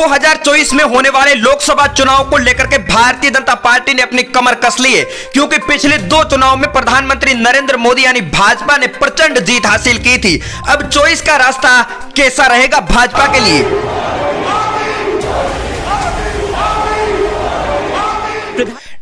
2024 में होने वाले लोकसभा चुनाव को लेकर के भारतीय जनता पार्टी ने अपनी कमर कस ली है, क्योंकि पिछले 2 चुनाव में प्रधानमंत्री नरेंद्र मोदी यानी भाजपा ने प्रचंड जीत हासिल की थी। अब 24 का रास्ता कैसा रहेगा भाजपा के लिए?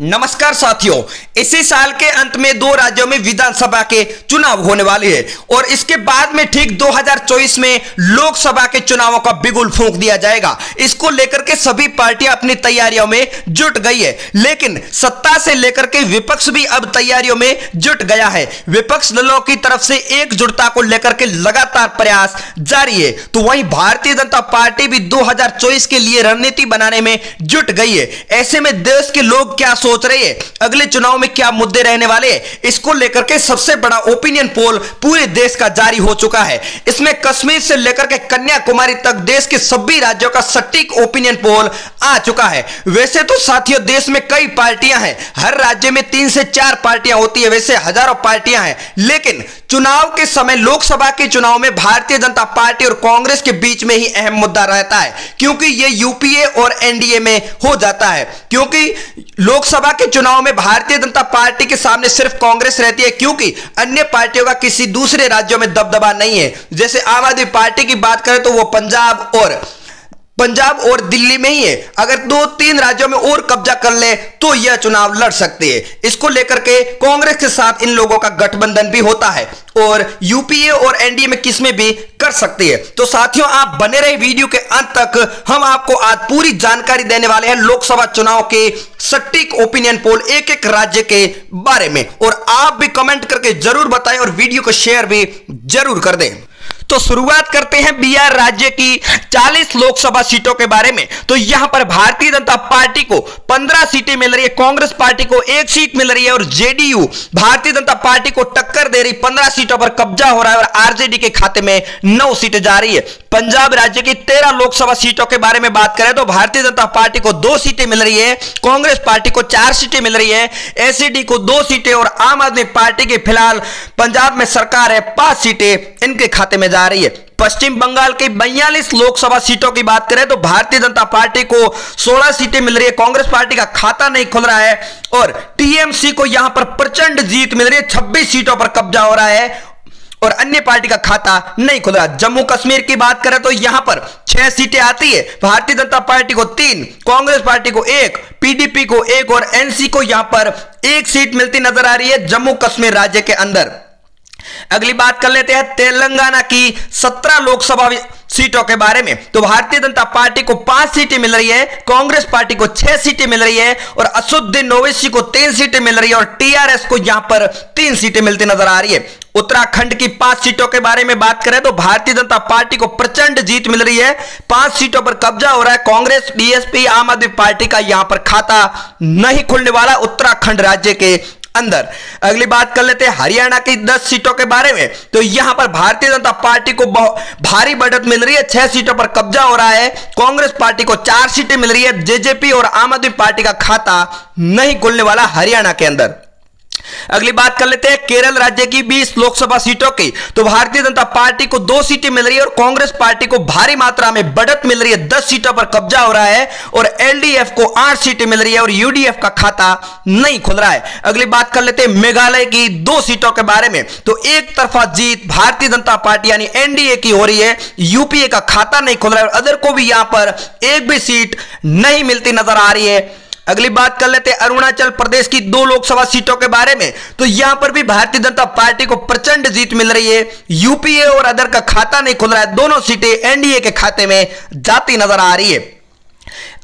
नमस्कार साथियों, इसी साल के अंत में 2 राज्यों में विधानसभा के चुनाव होने वाले हैं और इसके बाद में ठीक 2024 में लोकसभा के चुनावों का बिगुल फूंक दिया जाएगा। इसको लेकर के सभी पार्टियां अपनी तैयारियों में जुट गई है, लेकिन सत्ता से लेकर के विपक्ष भी अब तैयारियों में जुट गया है। विपक्ष दलों की तरफ से एकजुटता को लेकर के लगातार प्रयास जारी है, तो वहीं भारतीय जनता पार्टी भी 2024 के लिए रणनीति बनाने में जुट गई है। ऐसे में देश के लोग क्या सोच रहे हैं, अगले चुनाव में क्या मुद्दे रहने वाले हैं, इसको लेकर के सबसे बड़ा ओपिनियन पोल पूरे देश का जारी हो चुका है। इसमें कश्मीर से लेकर के कन्याकुमारी तक देश के सभी राज्यों का सटीक ओपिनियन पोल आ चुका है। वैसे तो साथियों देश में कई पार्टियां हैं, हर राज्य में 3 से 4 पार्टियां होती है, वैसे हजारों पार्टियां हैं, लेकिन चुनाव के समय लोकसभा के चुनाव में भारतीय जनता पार्टी और कांग्रेस के बीच में ही अहम मुद्दा रहता है, क्योंकि यह यूपीए और एनडीए में हो जाता है। क्योंकि लोकसभा के चुनाव में भारतीय जनता पार्टी के सामने सिर्फ कांग्रेस रहती है, क्योंकि अन्य पार्टियों का किसी दूसरे राज्यों में दबदबा नहीं है। जैसे आम आदमी पार्टी की बात करें तो वो पंजाब और दिल्ली में ही है, अगर 2-3 राज्यों में और कब्जा कर ले तो यह चुनाव लड़ सकते हैं। इसको लेकर के कांग्रेस के साथ इन लोगों का गठबंधन भी होता है और यूपीए और एनडीए में किसमें भी कर सकती है। तो साथियों आप बने रहे वीडियो के अंत तक, हम आपको आज पूरी जानकारी देने वाले हैं लोकसभा चुनाव के सटीक ओपिनियन पोल एक-एक राज्य के बारे में, और आप भी कमेंट करके जरूर बताएं और वीडियो को शेयर भी जरूर कर दें। तो शुरुआत करते हैं बिहार राज्य की 40 लोकसभा सीटों के बारे में। तो यहां पर भारतीय जनता पार्टी को 15 सीटें मिल रही है, कांग्रेस पार्टी को 1 सीट मिल रही है और जेडीयू भारतीय जनता पार्टी को टक्कर दे रही, 15 सीटों पर कब्जा हो रहा है और आरजेडी के खाते में 9 सीटें जा रही है। पंजाब राज्य की 13 लोकसभा सीटों के बारे में बात करें तो भारतीय जनता पार्टी को 2 सीटें मिल रही है, कांग्रेस पार्टी को 4 सीटें मिल रही है, एसईडी को 2 सीटें और आम आदमी पार्टी की फिलहाल पंजाब में सरकार है, 5 सीटें इनके खाते में जा रही है। पश्चिम बंगाल की 42 लोकसभा सीटों की बात करें तो भारतीय जनता पार्टी को 16 सीटें मिल रही है, कांग्रेस पार्टी का खाता नहीं खुल रहा है और टीएमसी को यहां पर प्रचंड जीत मिल रही है, 26 सीटों पर कब्जा हो रहा है और अन्य पार्टी का खाता नहीं खुल रहा। जम्मू कश्मीर की बात करें तो यहां पर 6 सीटें आती है, भारतीय जनता पार्टी को 3, कांग्रेस पार्टी को 1, पीडीपी को 1 और एनसी को यहां पर 1 सीट मिलती नजर आ रही है जम्मू कश्मीर राज्य के अंदर। अगली बात कर लेते हैं तेलंगाना की 17 लोकसभा सीटों के बारे में। तो भारतीय जनता पार्टी को 5 सीटें मिल रही है, कांग्रेस पार्टी को 6 सीटें मिल रही है और असदुद्दीन ओवैसी को 3 सीटें मिल रही है और टीआरएस को यहां पर 3 सीटें मिलती नजर आ रही है। उत्तराखंड की 5 सीटों के बारे में बात करें तो भारतीय जनता पार्टी को प्रचंड जीत मिल रही है, 5 सीटों पर कब्जा हो रहा है, कांग्रेस बीएसपी आम आदमी पार्टी का यहां पर खाता नहीं खुलने वाला उत्तराखंड राज्य के अंदर। अगली बात कर लेते हैं हरियाणा की 10 सीटों के बारे में। तो यहां पर भारतीय जनता पार्टी को भारी बढ़त मिल रही है, 6 सीटों पर कब्जा हो रहा है, कांग्रेस पार्टी को 4 सीटें मिल रही है, जेजेपी और आम आदमी पार्टी का खाता नहीं खुलने वाला हरियाणा के अंदर। अगली बात कर लेते हैं केरल राज्य की 20 लोकसभा सीटों की। तो भारतीय जनता पार्टी को 2 सीटें मिल रही है और कांग्रेस पार्टी को भारी मात्रा में बढ़त मिल रही है, 10 सीटों पर कब्जा हो रहा है और एलडीएफ को 8 सीटें मिल रही है और यूडीएफ का खाता नहीं खुल रहा है। अगली बात कर लेते हैं मेघालय की 2 सीटों के बारे में। तो एक तरफा जीत भारतीय जनता पार्टी यानी एनडीए की हो रही है, यूपीए का खाता नहीं खुल रहा है और अदर को भी यहां पर एक भी सीट नहीं मिलती नजर आ रही है। अगली बात कर लेते हैं अरुणाचल प्रदेश की 2 लोकसभा सीटों के बारे में। तो यहां पर भी भारतीय जनता पार्टी को प्रचंड जीत मिल रही है, यूपीए और अदर का खाता नहीं खुल रहा है, दोनों सीटें एनडीए के खाते में जाती नजर आ रही है।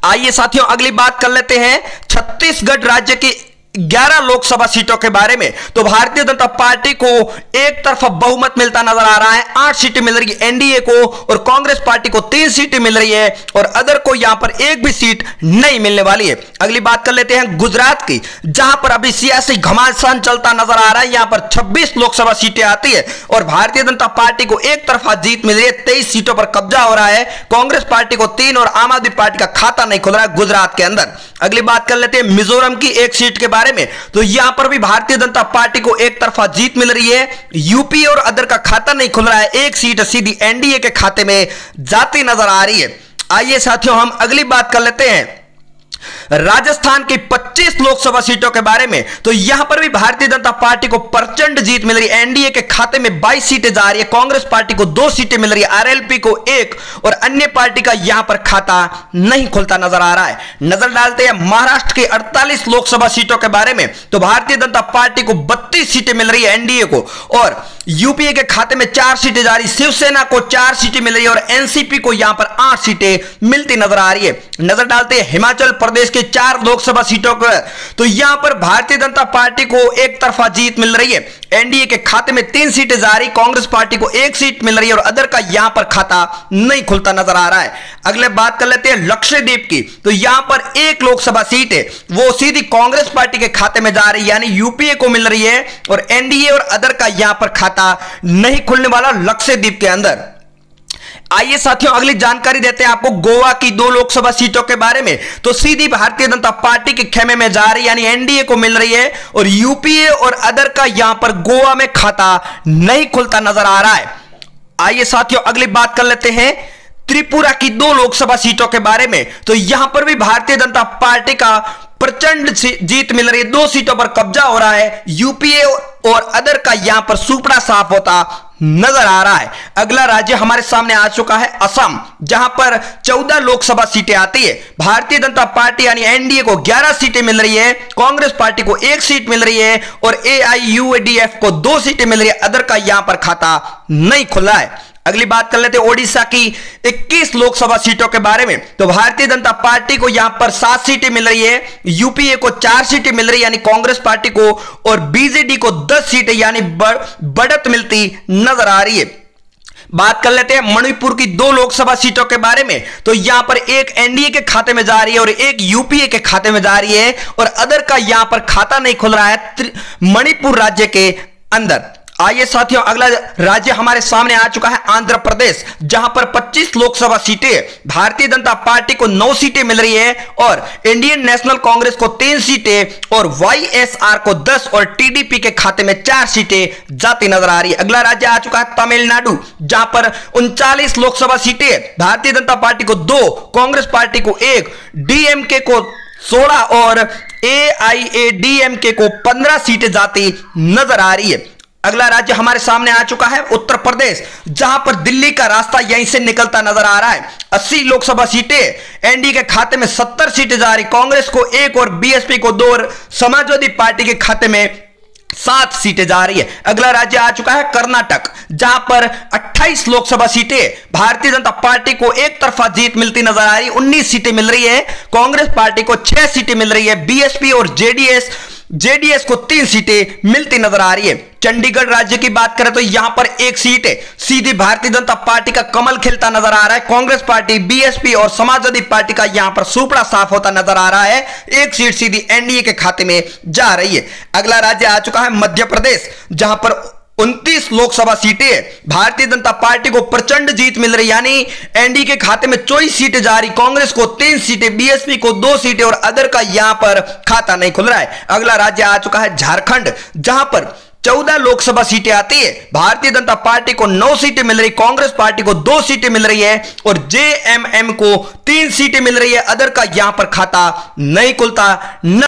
आइए साथियों अगली बात कर लेते हैं छत्तीसगढ़ राज्य की 11 लोकसभा सीटों के बारे में। तो भारतीय जनता पार्टी को एक तरफा बहुमत मिलता नजर आ रहा है, 8 सीटें मिल रही है एनडीए को और कांग्रेस पार्टी को 3 सीटें मिल रही है और अदर को यहां पर एक भी सीट नहीं मिलने वाली है। अगली बात कर लेते हैं गुजरात की, जहां पर अभी सियासी घमासान चलता नजर आ रहा है। यहां पर 26 लोकसभा सीटें आती है और भारतीय जनता पार्टी को एक तरफा जीत मिल रही है, 23 सीटों पर कब्जा हो रहा है, कांग्रेस पार्टी को 3 और आम आदमी पार्टी का खाता नहीं खुल रहा है गुजरात के अंदर। अगली बात कर लेते हैं मिजोरम की 1 सीट के बारे में। तो यहां पर भी भारतीय जनता पार्टी को एक तरफा जीत मिल रही है, यूपी और अदर का खाता नहीं खुल रहा है, 1 सीट सीधी एनडीए के खाते में जाती नजर आ रही है। आइए साथियों, हम अगली बात कर लेते हैं राजस्थान की 25 लोकसभा सीटों के बारे में। तो यहां पर भी भारतीय जनता पार्टी को प्रचंड जीत मिल रही है। एनडीए के खाते में 22 सीटें जा रही है, कांग्रेस पार्टी को 2 सीटें मिल रही है, आरएलपी को 1 और अन्य पार्टी का यहां पर खाता नहीं खुलता नजर आ रहा है। नजर डालते हैं महाराष्ट्र की 48 लोकसभा सीटों के बारे में। तो भारतीय जनता पार्टी को 32 सीटें मिल रही है एनडीए को, और यूपीए के खाते में 4 सीटें जा रही, शिवसेना को 4 सीटें मिल रही है और एनसीपी को यहां पर 8 सीटें मिलती नजर आ रही है। नजर डालते हैं हिमाचल प्रदेश के 4 लोकसभा सीटों पर। तो यहां पर भारतीय जनता पार्टी को एक तरफा जीत मिल रही है। एनडीए के खाते में 3 सीटें जा रही, कांग्रेस पार्टी को 1 सीट मिल रही है और अदर का यहां पर खाता नहीं खुलता नजर आ रहा है। अगले बात कर लेते हैं लक्षद्वीप की। तो यहां पर 1 लोकसभा सीट है, वो सीधी कांग्रेस पार्टी के खाते में जा रही है, यानी यूपीए को मिल रही है और एनडीए और अदर का यहां पर खाता नहीं खुलने वाला लक्षद्वीप के अंदर। आइए साथियों, अगली जानकारी देते हैं आपको गोवा की 2 लोकसभा सीटों के बारे में। तो सीधी भारतीय जनता पार्टी के खेमे में जा रही है, यानी एनडीए को मिल रही है और यूपीए और अदर का यहां पर गोवा में खाता नहीं खुलता नजर आ रहा है। आइए साथियों, अगली बात कर लेते हैं त्रिपुरा की 2 लोकसभा सीटों के बारे में। तो यहां पर भी भारतीय जनता पार्टी का प्रचंड जीत मिल रही है, 2 सीटों पर कब्जा हो रहा है। यूपीए और अदर का यहां पर सुपड़ा साफ होता नजर आ रहा है। अगला राज्य हमारे सामने आ चुका है असम, जहां पर 14 लोकसभा सीटें आती है। भारतीय जनता पार्टी यानी एनडीए को 11 सीटें मिल रही है, कांग्रेस पार्टी को 1 सीट मिल रही है और एआईयूडीएफ को 2 सीटें मिल रही है। अदर का यहां पर खाता नहीं खुला है। अगली बात कर लेते हैं ओडिशा की 21 लोकसभा सीटों के बारे में। तो भारतीय जनता पार्टी को यहां पर 7 सीटें मिल रही है, यूपीए को 4 सीटें मिल रही है यानी कांग्रेस पार्टी को, और बीजेडी को 10 सीटें यानी बढ़त मिलती नजर आ रही है। बात कर लेते हैं मणिपुर की 2 लोकसभा सीटों के बारे में। तो यहां पर 1 एनडीए के खाते में जा रही है और 1 यूपीए के खाते में जा रही है और अदर का यहां पर खाता नहीं खुल रहा है मणिपुर राज्य के अंदर। आइए साथियों, अगला राज्य हमारे सामने आ चुका है आंध्र प्रदेश, जहां पर 25 लोकसभा सीटें, भारतीय जनता पार्टी को 9 सीटें मिल रही है और इंडियन नेशनल कांग्रेस को 3 सीटें और वाईएसआर को 10 और टीडीपी के खाते में 4 सीटें जाती नजर आ रही है। अगला राज्य आ चुका है तमिलनाडु, जहां पर 39 लोकसभा सीटें, भारतीय जनता पार्टी को 2, कांग्रेस पार्टी को 1, डीएमके को 16 और एआईएडीएमके को 15 सीटें जाती नजर आ रही है। अगला राज्य हमारे सामने आ चुका है उत्तर प्रदेश, जहां पर दिल्ली का रास्ता यहीं से निकलता नजर आ रहा है। 80 लोकसभा सीटें, एनडीए के खाते में 70 सीटें जा रही, कांग्रेस को 1 और बीएसपी को 2 और समाजवादी पार्टी के खाते में 7 सीटें जा रही है। अगला राज्य आ चुका है कर्नाटक, जहां पर 28 लोकसभा सीटें, भारतीय जनता पार्टी को एक तरफा जीत मिलती नजर आ रही है, 19 सीटें मिल रही है, कांग्रेस पार्टी को 6 सीटें मिल रही है, बीएसपी और जेडीएस को 3 सीटें मिलती नजर आ रही है। चंडीगढ़ राज्य की बात करें तो यहां पर 1 सीट है, सीधी भारतीय जनता पार्टी का कमल खिलता नजर आ रहा है, कांग्रेस पार्टी, बीएसपी और समाजवादी पार्टी का यहां पर सुपड़ा साफ होता नजर आ रहा है, 1 सीट सीधी एनडीए के खाते में जा रही है। अगला राज्य आ चुका है मध्य प्रदेश, जहां पर 29 लोकसभा सीटें, भारतीय जनता पार्टी को प्रचंड जीत मिल रही, यानी एनडीए के खाते में 24 सीटें जा रही, कांग्रेस को 3 सीटें, बीएसपी को 2 सीटें और अदर का यहां पर खाता नहीं खुल रहा है। अगला राज्य आ चुका है झारखंड, जहां पर 14 लोकसभा सीटें आती है, भारतीय जनता पार्टी को 9 सीटें मिल रही, कांग्रेस पार्टी को 2 सीटें मिल रही है और जेएमएम को 3 सीटें मिल रही है, अदर का यहां पर खाता नहीं खुलता।